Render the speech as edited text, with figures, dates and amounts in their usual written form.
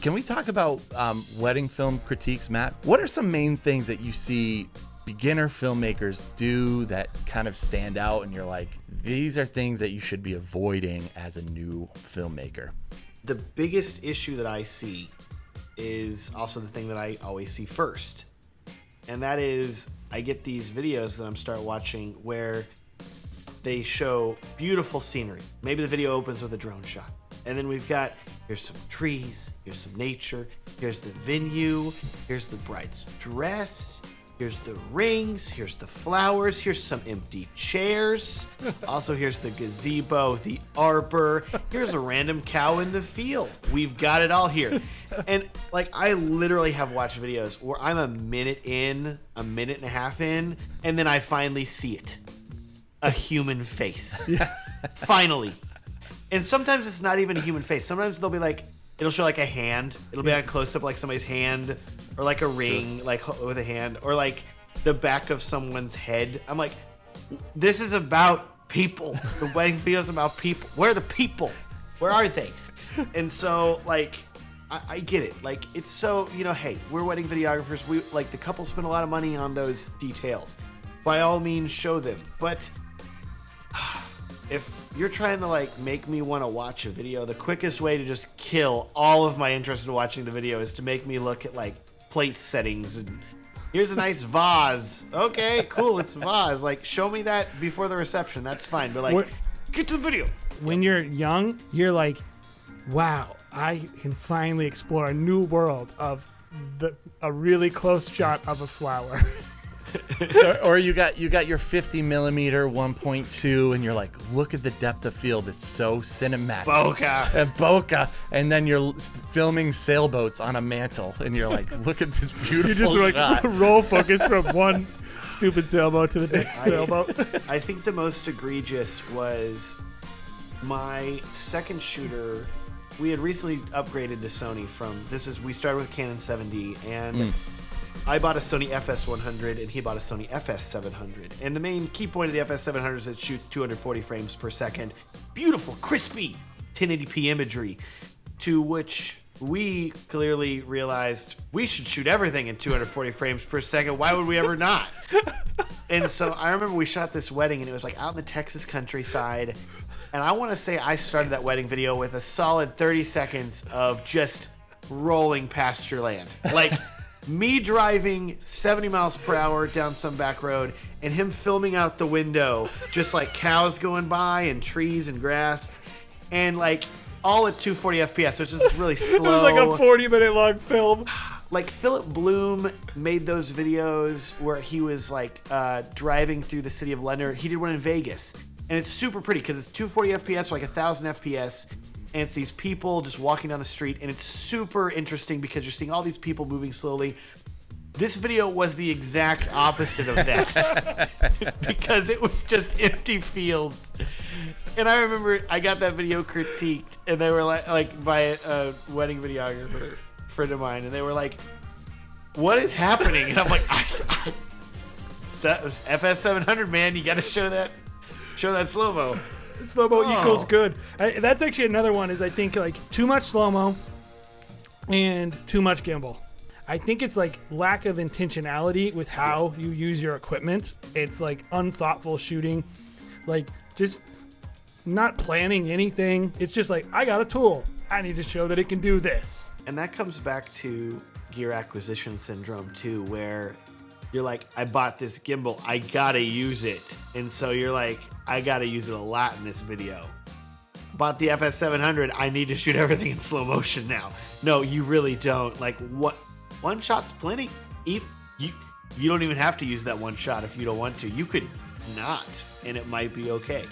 Can we talk about wedding film critiques, Matt? What are some main things that you see beginner filmmakers do that kind of stand out and you're like, these are things that you should be avoiding as a new filmmaker? The biggest issue that I see is also the thing that I always see first. And that is, I get these videos that I'm start watching where they show beautiful scenery. Maybe the video opens with a drone shot. And then we've got, here's some trees, here's some nature, here's the venue, here's the bride's dress, here's the rings, here's the flowers, here's some empty chairs. Also, here's the gazebo, the arbor, here's a random cow in the field. We've got it all here. And like, I literally have watched videos where I'm a minute and a half in, and then I finally see it. A human face. Finally. And sometimes it's not even a human face. Sometimes they'll be like, it'll show like a hand. It'll be like a close-up like somebody's hand, or like a ring, like with a hand, or like the back of someone's head. I'm like, this is about people. The wedding video is about people. Where are the people? Where are they? And so like, I get it. Like, it's so, hey, we're wedding videographers. We like, the couple spend a lot of money on those details. By all means, show them. But if you're trying to like make me want to watch a video, the quickest way to just kill all of my interest in watching the video is to make me look at like plate settings and here's a nice vase. Okay, cool, it's a vase. Like, show me that before the reception. That's fine. But like, get to the video. When you're young, you're like, wow, I can finally explore a new world of a really close shot of a flower. or you got your 50 millimeter 1.2 and you're like, look at the depth of field, it's so cinematic. Bokeh. And then you're filming sailboats on a mantle and you're like, look at this beautiful you just shot. Like roll focus from one stupid sailboat to the next sailboat. I think the most egregious was my second shooter. We had recently upgraded to Sony we started with Canon 7D, and I bought a Sony FS100 and he bought a Sony FS700. And the main key point of the FS700 is it shoots 240 frames per second. Beautiful, crispy 1080p imagery, to which we clearly realized we should shoot everything in 240 frames per second. Why would we ever not? And so I remember we shot this wedding and it was like out in the Texas countryside. And I want to say I started that wedding video with a solid 30 seconds of just rolling pasture land. Like, me driving 70 miles per hour down some back road and him filming out the window, just like cows going by and trees and grass, and like all at 240 FPS, which is really slow. It was like a 40-minute long film. Like, Philip Bloom made those videos where he was like driving through the city of London. He did one in Vegas, and it's super pretty because it's 240 FPS or like 1,000 FPS. And it's these people just walking down the street, and it's super interesting because you're seeing all these people moving slowly. This video was the exact opposite of that because it was just empty fields. And I remember I got that video critiqued, and they were like by a wedding videographer friend of mine, and they were like, "What is happening?" And I'm like, "FS700, man, you got to show that slow-mo." Slow-mo equals good. That's actually another one is I think like too much slow-mo and too much gimbal. I think it's like lack of intentionality with how you use your equipment. It's like unthoughtful shooting, like just not planning anything. It's just like, I got a tool. I need to show that it can do this. And that comes back to gear acquisition syndrome too, where you're like, I bought this gimbal, I gotta use it. And so you're like, I gotta use it a lot in this video. Bought the FS700, I need to shoot everything in slow motion now. No, you really don't. Like, what? One shot's plenty. You don't even have to use that one shot if you don't want to. You could not, and it might be okay.